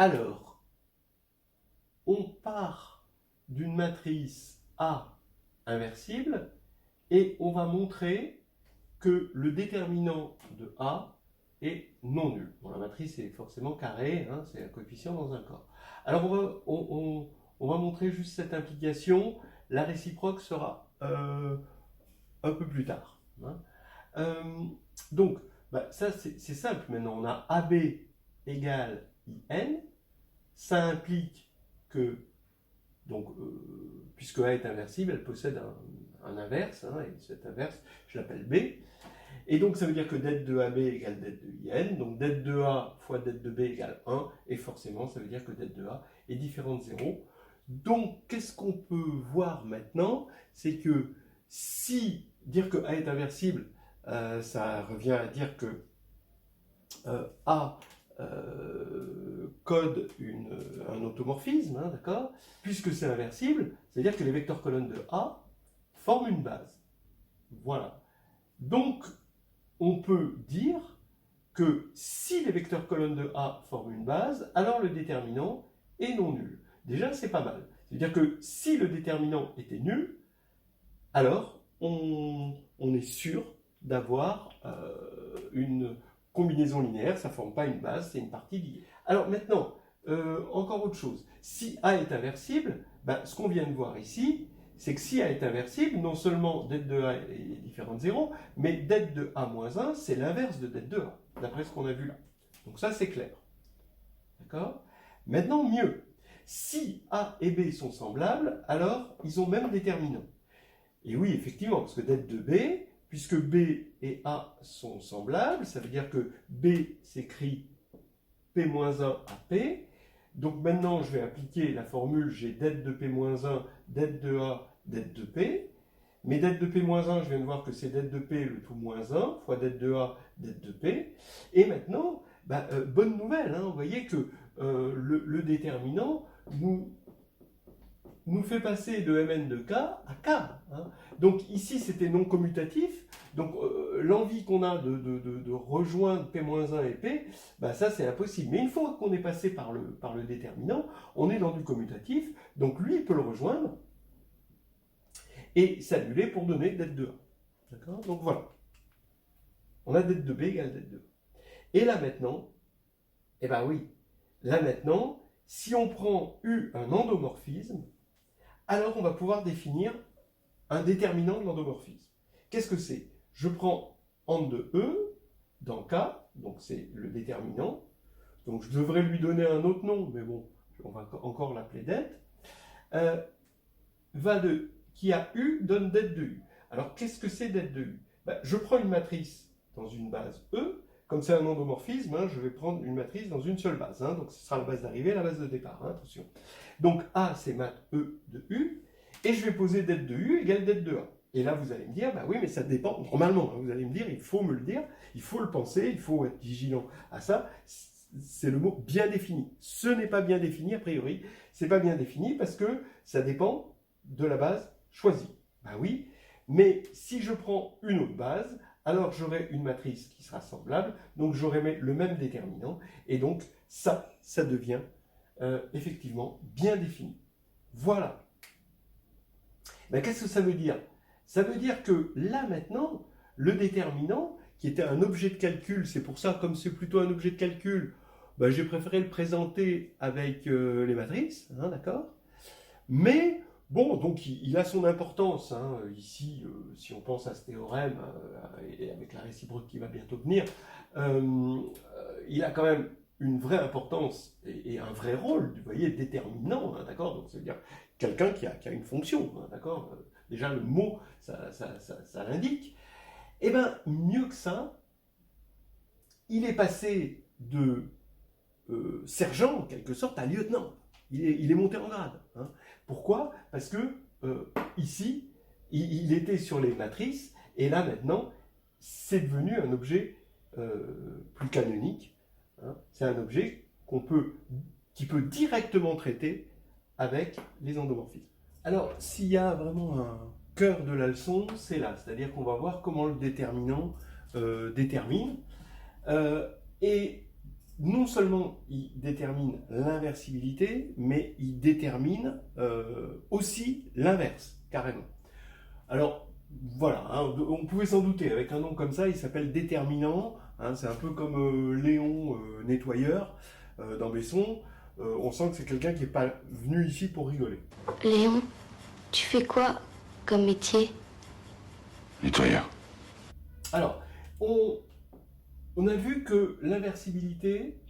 Alors, on part d'une matrice A inversible et on va montrer que le déterminant de A est non nul. Bon, la matrice est forcément carrée, hein, c'est un coefficient dans un corps. Alors on va montrer juste cette implication, la réciproque sera un peu plus tard. Hein. Donc, ça c'est simple, maintenant on a AB égale IN, ça implique que, donc, puisque A est inversible, elle possède un inverse, hein, et cet inverse, je l'appelle B. Et donc, ça veut dire que det de AB égale det de IN, donc det de A fois det de B égale 1, et forcément, ça veut dire que det de A est différent de 0. Donc, qu'est-ce qu'on peut voir maintenant? C'est que si dire que A est inversible, ça revient à dire que A code un automorphisme, hein, d'accord? Puisque c'est inversible, c'est-à-dire que les vecteurs colonnes de A forment une base. Voilà. Donc, on peut dire que si les vecteurs colonnes de A forment une base, alors le déterminant est non nul. Déjà, c'est pas mal. C'est-à-dire que si le déterminant était nul, alors on est sûr d'avoir une combinaison linéaire, ça ne forme pas une base, c'est une partie liée. Alors maintenant, encore autre chose. Si A est inversible, ce qu'on vient de voir ici, c'est que si A est inversible, non seulement det de A est différent de 0, mais det de A moins 1, c'est l'inverse de det de A, d'après ce qu'on a vu là. Donc ça, c'est clair. D'accord? Maintenant, mieux. Si A et B sont semblables, alors ils ont même déterminant. Et oui, effectivement, parce que det de B, puisque B et A sont semblables, ça veut dire que B s'écrit P-1 à P. Donc maintenant, je vais appliquer la formule, j'ai det de P-1, det de A, det de P. Mais det de P-1, je viens de voir que c'est det de P le tout moins 1, fois det de A, det de P. Et maintenant, bonne nouvelle, hein, vous voyez que le déterminant nous fait passer de Mn de K à K. Hein. Donc ici, c'était non commutatif. Donc l'envie qu'on a de rejoindre P-1 et P, ça c'est impossible. Mais une fois qu'on est passé par le déterminant, on est dans du commutatif. Donc lui, il peut le rejoindre et s'annuler pour donner det de A. D'accord? Donc voilà. On a det de B égale det de A. Et là maintenant, eh bien oui, là maintenant, si on prend U un endomorphisme, alors on va pouvoir définir un déterminant de l'endomorphisme. Qu'est-ce que c'est? Je prends en de E dans K, donc c'est le déterminant. Donc je devrais lui donner un autre nom, mais bon, on va encore l'appeler det. Qui a U donne det de U. Alors qu'est-ce que c'est det de U? Je prends une matrice dans une base E. Comme c'est un endomorphisme, hein, je vais prendre une matrice dans une seule base. Hein, donc ce sera la base d'arrivée et la base de départ. Hein, attention. Donc A, c'est mat E de U. Et je vais poser det de U égale det de A. Et là, vous allez me dire, oui, mais ça dépend. Normalement, hein, vous allez me dire, il faut me le dire, il faut le penser, il faut être vigilant à ça. C'est le mot bien défini. Ce n'est pas bien défini, a priori. C'est pas bien défini parce que ça dépend de la base choisie. Oui, mais si je prends une autre base, alors j'aurai une matrice qui sera semblable, donc j'aurai le même déterminant, et donc ça devient effectivement bien défini. Voilà. Qu'est-ce que ça veut dire? Ça veut dire que là maintenant, le déterminant, qui était un objet de calcul, c'est pour ça, comme c'est plutôt un objet de calcul, j'ai préféré le présenter avec les matrices, hein, d'accord? Mais bon, donc il a son importance, hein, ici, si on pense à ce théorème, et avec la réciproque qui va bientôt venir, il a quand même une vraie importance et un vrai rôle, vous voyez, déterminant, hein, d'accord? Donc c'est-à-dire quelqu'un qui a une fonction, hein, d'accord? Déjà le mot, ça l'indique. Eh bien, mieux que ça, il est passé de sergent, en quelque sorte, à lieutenant. Il est monté en grade. Hein. Pourquoi? Parce que ici, il était sur les matrices, et là maintenant, c'est devenu un objet plus canonique. Hein. C'est un objet qui peut directement traiter avec les endomorphismes. Alors, s'il y a vraiment un cœur de la leçon, c'est là. C'est-à-dire qu'on va voir comment le déterminant détermine. Et non seulement il détermine l'inversibilité, mais il détermine aussi l'inverse, carrément. Alors, voilà, hein, on pouvait s'en douter, avec un nom comme ça, il s'appelle déterminant, hein, c'est un peu comme Léon nettoyeur dans Besson, on sent que c'est quelqu'un qui n'est pas venu ici pour rigoler. Léon, tu fais quoi comme métier? Nettoyeur. Alors, on a vu que l'inversibilité,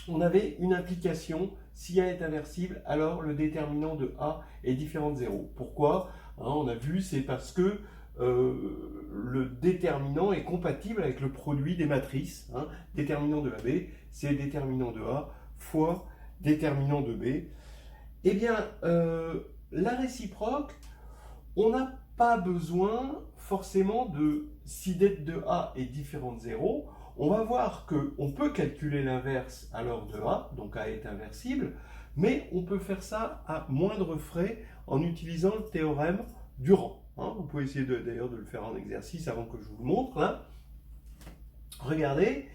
on avait une implication. Si A est inversible, alors le déterminant de A est différent de 0. Pourquoi? On a vu, c'est parce que le déterminant est compatible avec le produit des matrices. Déterminant de AB, c'est déterminant de A fois déterminant de B. Eh bien, la réciproque, on n'a pas besoin forcément de, si det de A est différent de 0, on va voir qu'on peut calculer l'inverse alors de A, donc A est inversible, mais on peut faire ça à moindre frais en utilisant le théorème du rang. Vous pouvez essayer d'ailleurs de le faire en exercice avant que je vous le montre. Là. Regardez,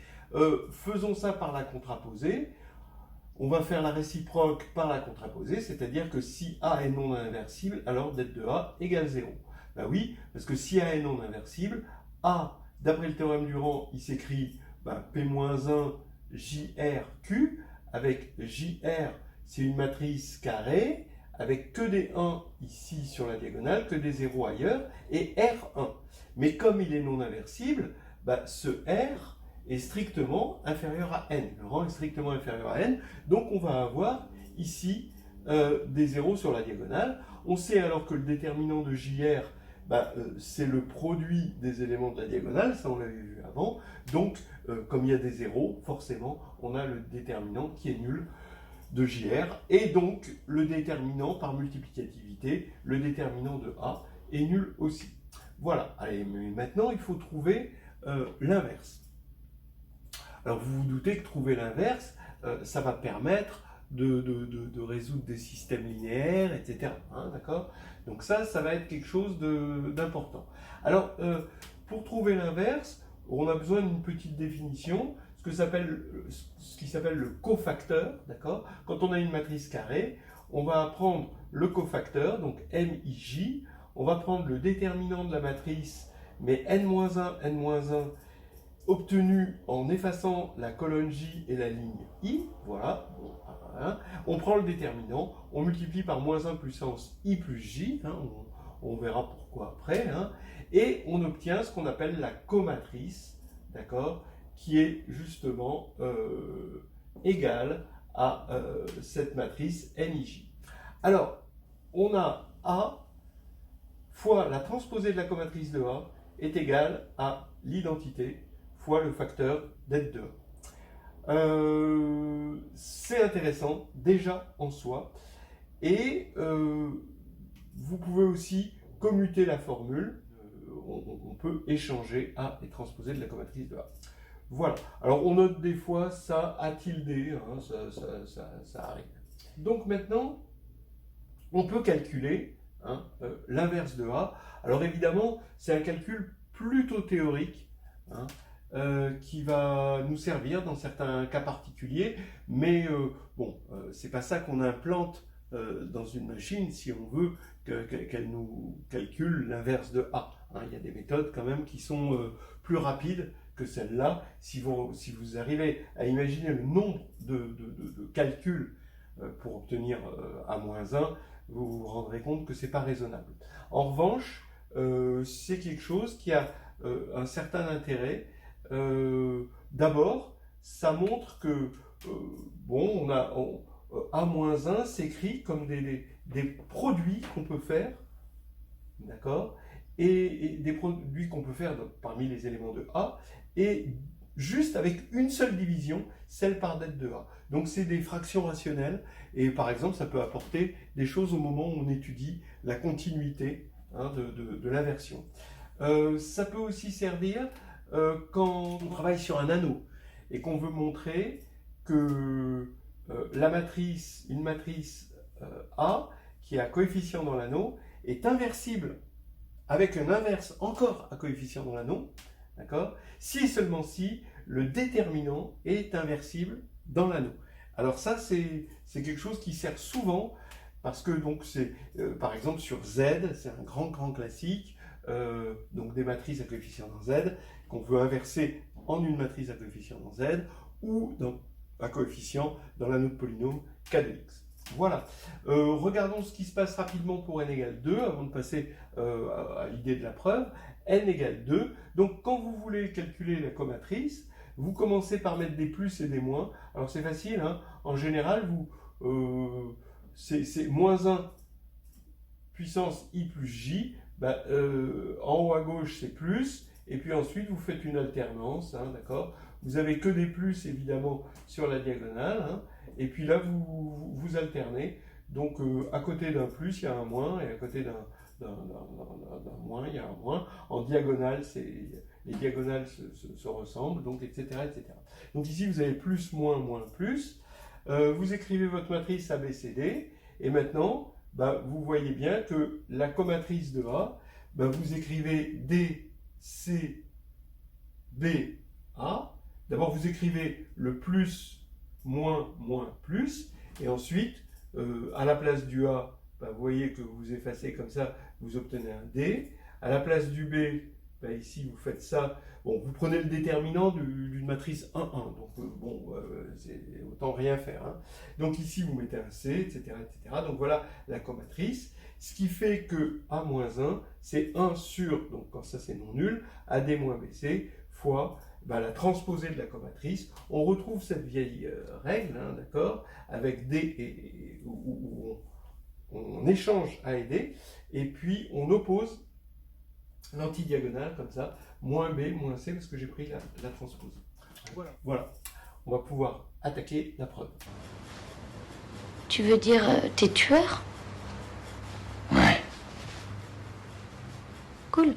faisons ça par la contraposée. On va faire la réciproque par la contraposée, c'est-à-dire que si A est non inversible, alors det de A égale 0. Ben oui, parce que si A est non inversible, A, d'après le théorème du rang, il s'écrit P-1 JRQ, avec JR, c'est une matrice carrée, avec que des 1 ici sur la diagonale, que des 0 ailleurs, et R1. Mais comme il est non inversible, ce R est strictement inférieur à n. Le rang est strictement inférieur à n. Donc on va avoir ici des zéros sur la diagonale. On sait alors que le déterminant de JR, c'est le produit des éléments de la diagonale, ça on l'avait vu avant. Donc comme il y a des zéros, forcément on a le déterminant qui est nul de JR. Et donc le déterminant par multiplicativité, le déterminant de A est nul aussi. Voilà, allez, mais maintenant il faut trouver l'inverse. Alors vous vous doutez que trouver l'inverse, ça va permettre de résoudre des systèmes linéaires, etc. D'accord? Donc ça va être quelque chose d'important. Alors, pour trouver l'inverse, on a besoin d'une petite définition, ce qui s'appelle le cofacteur. D'accord? Quand on a une matrice carrée, on va prendre le cofacteur, donc MIJ, on va prendre le déterminant de la matrice, mais n-1, n-1, obtenu en effaçant la colonne J et la ligne I, voilà, on prend le déterminant, on multiplie par -1 puissance I plus J, on verra pourquoi après, et on obtient ce qu'on appelle la comatrice, d'accord, qui est justement égale à cette matrice NIJ. Alors, on a A fois la transposée de la comatrice de A est égale à l'identité fois le facteur det de A. C'est intéressant déjà en soi, et vous pouvez aussi commuter la formule, on peut échanger A et transposer de la comatrice de A. Voilà, alors on note des fois ça A tilde, ça arrive. Donc maintenant, on peut calculer l'inverse de A. Alors évidemment, c'est un calcul plutôt théorique, qui va nous servir dans certains cas particuliers, mais c'est pas ça qu'on implante dans une machine si on veut qu'elle nous calcule l'inverse de A. Il y a des méthodes quand même qui sont plus rapides que celle-là. Si vous arrivez à imaginer le nombre de calculs pour obtenir A-1, vous vous rendrez compte que c'est pas raisonnable. En revanche, c'est quelque chose qui a un certain intérêt. D'abord, ça montre que A-1 s'écrit comme des produits qu'on peut faire, d'accord, et des produits qu'on peut faire parmi les éléments de A, et juste avec une seule division, celle par det de A. Donc c'est des fractions rationnelles, et par exemple ça peut apporter des choses au moment où on étudie la continuité de l'inversion. Ça peut aussi servir quand on travaille sur un anneau et qu'on veut montrer que une matrice A qui a coefficient dans l'anneau est inversible avec un inverse encore à coefficient dans l'anneau, d'accord, si et seulement si le déterminant est inversible dans l'anneau. Alors ça, c'est quelque chose qui sert souvent, parce que donc c'est, par exemple sur Z, c'est un grand classique, donc des matrices à coefficient dans Z, qu'on veut inverser en une matrice à coefficient dans Z, ou un coefficient dans l'anneau de polynôme K de X. Voilà. Regardons ce qui se passe rapidement pour n égale 2, avant de passer à l'idée de la preuve. N égale 2. Donc quand vous voulez calculer la comatrice, vous commencez par mettre des plus et des moins. Alors c'est facile, hein. En général, c'est moins 1 puissance i plus j. En haut à gauche, c'est plus. Et puis ensuite, vous faites une alternance, hein, d'accord? Vous avez que des plus, évidemment, sur la diagonale. Hein, et puis là, vous alternez. Donc, à côté d'un plus, il y a un moins. Et à côté d'un moins, il y a un moins. En diagonale, les diagonales se ressemblent, donc, etc., etc. Donc ici, vous avez plus, moins, moins, plus. Vous écrivez votre matrice ABCD. Et maintenant, vous voyez bien que la comatrice de A, vous écrivez D, C, B, A. D'abord, vous écrivez le plus, moins, moins, plus. Et ensuite, à la place du A, vous voyez que vous effacez comme ça, vous obtenez un D. À la place du B, ici, vous faites ça. Bon, vous prenez le déterminant d'une matrice 1, 1. Donc, autant rien faire. Hein. Donc ici, vous mettez un C, etc., etc. Donc voilà la comatrice. Ce qui fait que A-1, c'est 1 sur, donc quand ça c'est non nul, AD moins BC, fois la transposée de la comatrice. On retrouve cette vieille règle, hein, d'accord, avec D où on échange A et D, et puis on oppose l'antidiagonale comme ça, moins B, moins C, parce que j'ai pris la transpose. Voilà. On va pouvoir attaquer la preuve. Tu veux dire t'es tueur? Ouais. Cool.